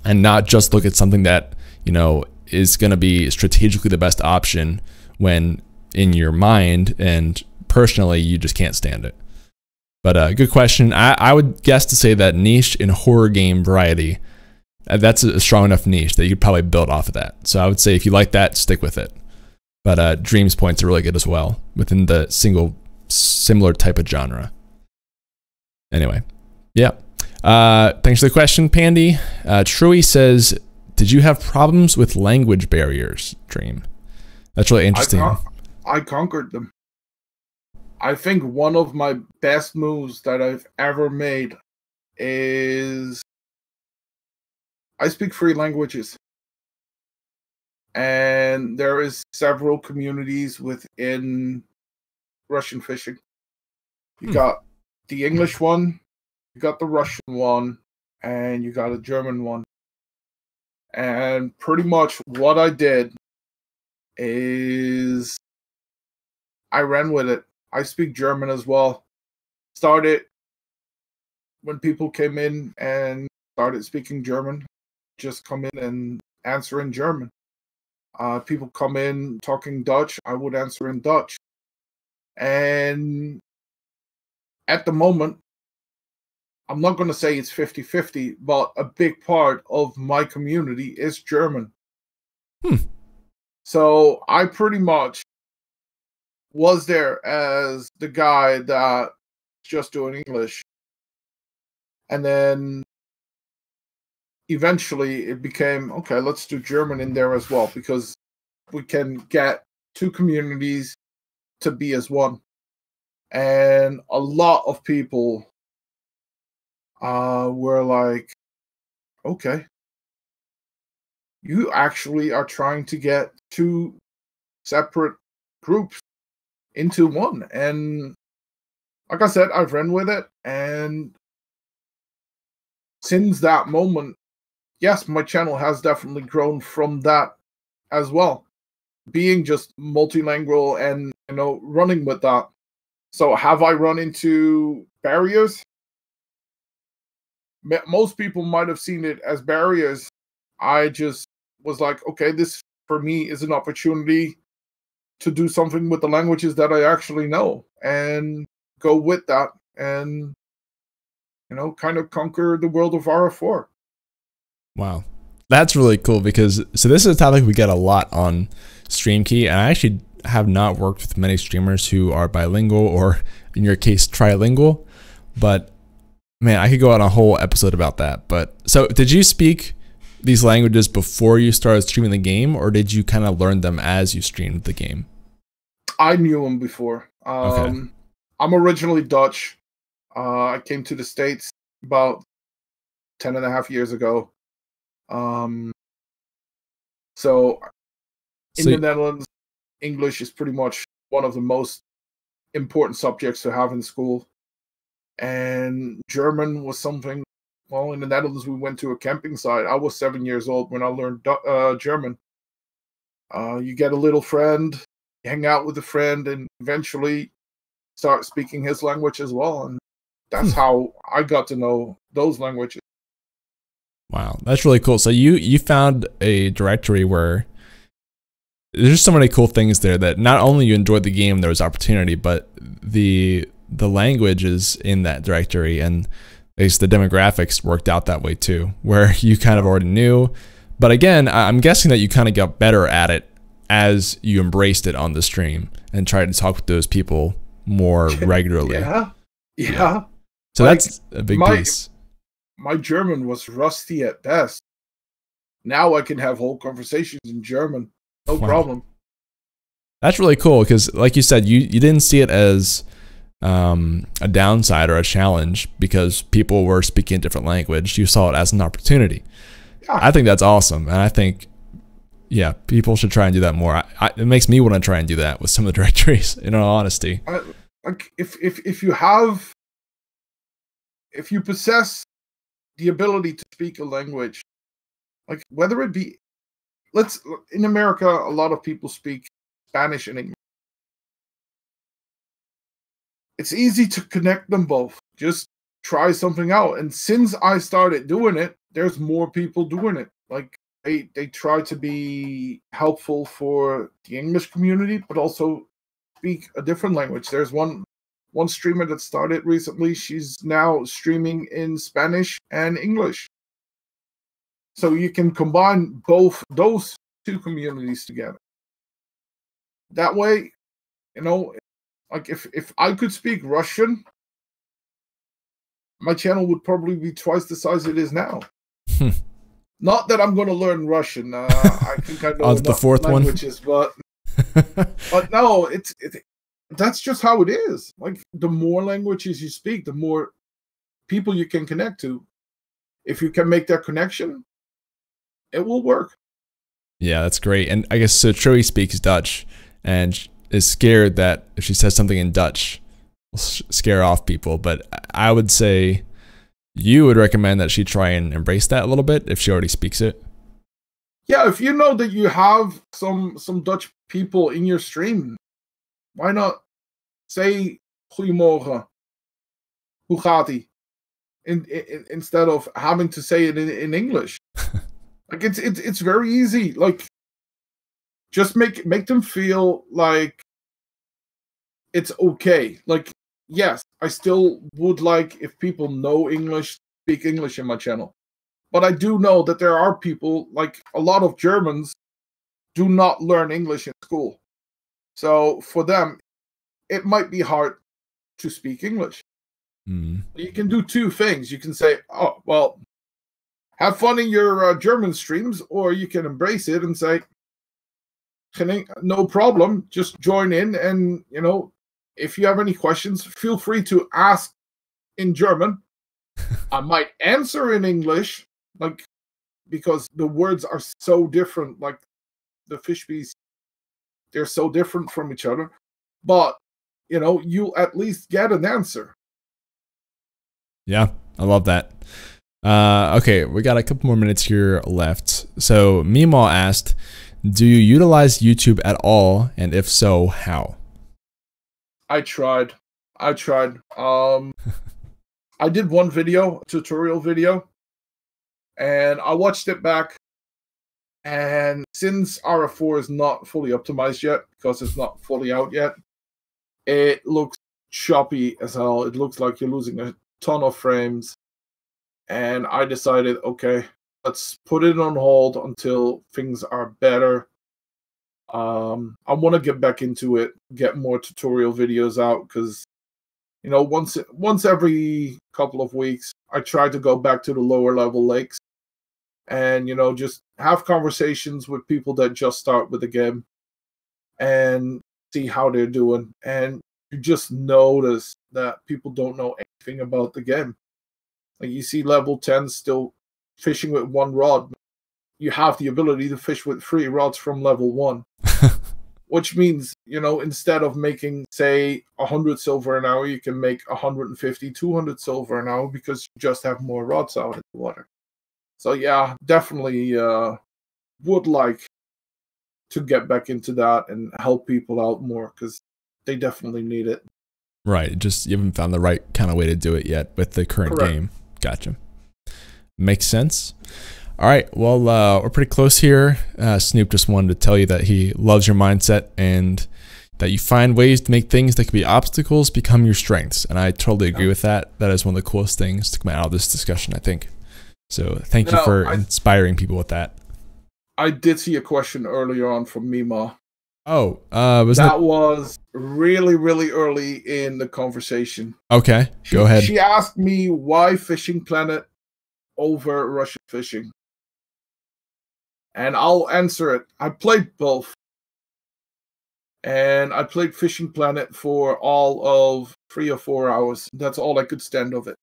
and not just look at something that, is going to be strategically the best option when in your mind and personally you just can't stand it. But good question. I would guess to say that niche in horror game variety, that's a strong enough niche that you could probably build off of that. So I would say if you like that, stick with it. But Dream's points are really good as well within the similar type of genre. Anyway, yeah. Thanks for the question, Pandy. Truey says, did you have problems with language barriers, Dream? That's really interesting. I conquered them. I think one of my best moves that I've ever made is I speak 3 languages. And there is several communities within Russian fishing. You got the English one, you got the Russian one, and you got a German one. And pretty much what I did is I ran with it. I speak German as well. Started when people came in and started speaking German, just come in and answer in German. People come in talking Dutch, I would answer in Dutch. And at the moment, I'm not going to say it's 50-50, but a big part of my community is German. So I pretty much was there as the guy that just doing English. And then eventually it became, okay, let's do German in there as well, because we can get 2 communities to be as one. And a lot of people were like, okay, you actually are trying to get 2 separate groups into one. And like I said, I've ran with it, and since that moment, yes, my channel has definitely grown from that as well, being just multilingual and running with that. So have I run into barriers? Most people might have seen it as barriers. I just was like, okay, this for me is an opportunity to do something with the languages that I actually know and go with that and, kind of conquer the world of RF4. Wow. That's really cool because so this is a topic we get a lot on StreamKey, and I actually have not worked with many streamers who are bilingual or in your case trilingual, but man, I could go on a whole episode about that. But so did you speak these languages before you started streaming the game, or did you kind of learn them as you streamed the game? I knew them before. Okay. I'm originally Dutch. I came to the States about 10.5 years ago. So in the Netherlands, English is pretty much one of the most important subjects to have in school. And German was something, well, in the Netherlands, we went to a camping site. I was 7 years old when I learned German. You get a little friend, hang out with a friend, and eventually start speaking his language as well. And that's how I got to know those languages. Wow, that's really cool. So you found a directory where there's so many cool things there that not only you enjoyed the game, there was opportunity, but the language is in that directory, and the demographics worked out that way too, where you kind of already knew. But again, I'm guessing that you kind of got better at it as you embraced it on the stream and tried to talk with those people more regularly. Yeah. So like, that's a big piece. My German was rusty at best. Now I can have whole conversations in German. No problem. That's really cool because, like you said, you didn't see it as a downside or a challenge because people were speaking a different language. You saw it as an opportunity. Yeah. I think that's awesome. And I think, yeah, people should try and do that more. It makes me want to try and do that with some of the directories, in all honesty. Like if you possess the ability to speak a language, like whether it be, in America, a lot of people speak Spanish and English. It's easy to connect them both. Just try something out. And since I started doing it, there's more people doing it. Like they try to be helpful for the English community, but also speak a different language. There's one streamer that started recently. She's now streaming in Spanish and English. So you can combine both those two communities together. That way, you know, like if I could speak Russian, my channel would probably be twice the size it is now. Not that I'm going to learn Russian. I think I know the fourth languages, but no, that's just how it is. Like the more languages you speak, the more people you can connect to. If you can make that connection, it will work. Yeah, that's great. And I guess so Troy speaks Dutch and is scared that if she says something in Dutch, will scare off people. But I would say you would recommend that she try and embrace that a little bit if she already speaks it. Yeah, if you know that you have some Dutch people in your stream, why not say goedemorgen, hoe gaat ie? Instead of having to say it in English. Like it's very easy. Like just make them feel like it's okay. Like yes, I still would like if people know English, speak English in my channel. But I do know that there are people, like a lot of Germans, do not learn English in school. So for them, it might be hard to speak English. You can do two things. You can say, oh, well, have fun in your German streams, or you can embrace it and say, no problem, just join in. And, you know, if you have any questions, feel free to ask in German. I might answer in English, like, because the words are so different, like the fish bees, they're so different from each other. But, you know, you at least get an answer. Yeah, I love that. Okay, we got a couple more minutes here left. So Meemaw asked, do you utilize YouTube at all? And if so, how? I tried. I did one video, a tutorial video, and I watched it back. And since RF4 is not fully optimized yet, because it's not fully out yet, it looks choppy as hell. It looks like you're losing a ton of frames. And I decided, okay, let's put it on hold until things are better. I want to get back into it, get more tutorial videos out, because you know, once every couple of weeks, I try to go back to the lower level lakes and, you know, just have conversations with people that just start with the game and see how they're doing. And you just notice that people don't know anything about the game. Like, you see level 10 still fishing with one rod. You have the ability to fish with 3 rods from level 1. Which means, you know, instead of making, say, 100 silver an hour, you can make 150, 200 silver an hour because you just have more rods out in the water. So, yeah, definitely would like to get back into that and help people out more, because they definitely need it. Right. Just you haven't found the right kind of way to do it yet with the current game. Gotcha. Makes sense. All right, well, we're pretty close here. Snoop just wanted to tell you that he loves your mindset and that you find ways to make things that could be obstacles become your strengths. And I totally agree with that. That is one of the coolest things to come out of this discussion, I think. So thank you for inspiring people with that. I did see a question earlier on from Mima. Oh, that was really, really early in the conversation. Okay, go ahead. She asked me why Fishing Planet over Russian fishing. And I'll answer it. I played both. And I played Fishing Planet for all of 3 or 4 hours. That's all I could stand of it.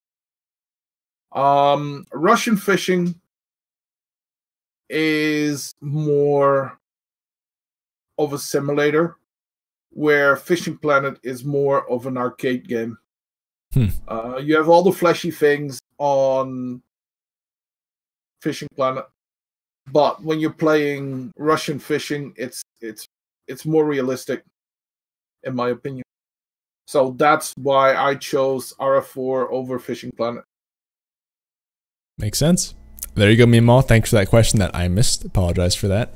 Russian fishing is more of a simulator, where Fishing Planet is more of an arcade game. You have all the flashy things on Fishing Planet, but when you're playing Russian fishing, it's more realistic, in my opinion. So that's why I chose RF4 over Fishing Planet. Makes sense. There you go, Mimo. Thanks for that question that I missed. Apologize for that.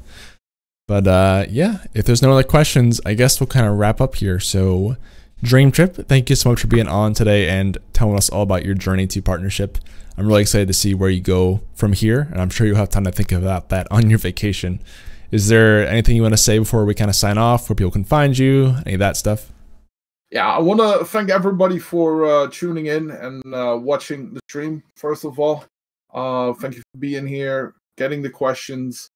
But yeah, if there's no other questions, I guess we'll kind of wrap up here. So Dreamtrip, thank you so much for being on today and telling us all about your journey to partnership. I'm really excited to see where you go from here, and I'm sure you'll have time to think about that on your vacation. Is there anything you want to say before we kind of sign off, where people can find you, any of that stuff? Yeah, I want to thank everybody for tuning in and watching the stream, first of all. Thank you for being here, getting the questions.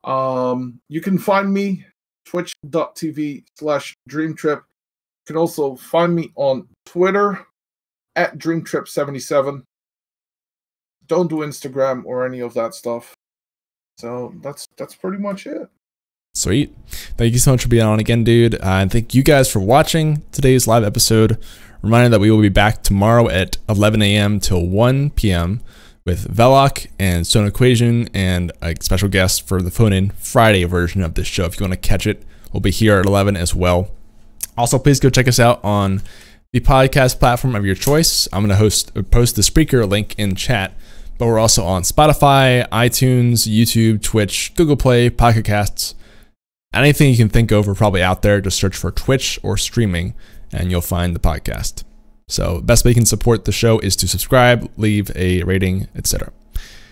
You can find me, twitch.tv/Dreamtrip. You can also find me on Twitter, @Dreamtrip77. Don't do Instagram or any of that stuff. So that's pretty much it. Sweet. Thank you so much for being on again, dude. And thank you guys for watching today's live episode. Reminder that we will be back tomorrow at 11 a.m. till 1 p.m. with Velok and Stone Equation and a special guest for the phone-in Friday version of this show. If you want to catch it, we'll be here at 11 as well. Also, please go check us out on the podcast platform of your choice. I'm going to post the Spreaker link in chat, but we're also on Spotify, iTunes, YouTube, Twitch, Google Play, Pocket Casts. Anything you can think of, we're probably out there. Just search for Twitch or streaming, and you'll find the podcast. So the best way you can support the show is to subscribe, leave a rating, etc.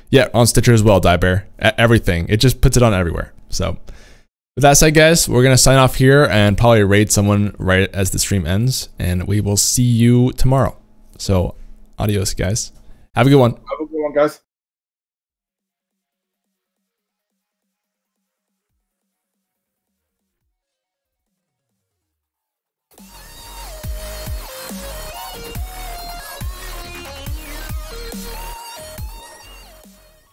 Yeah, on Stitcher as well, Diebear. Everything. It just puts it on everywhere. So with that said, guys, we're going to sign off here and probably raid someone right as the stream ends. And we will see you tomorrow. So adios, guys. Have a good one. Have a good one, guys.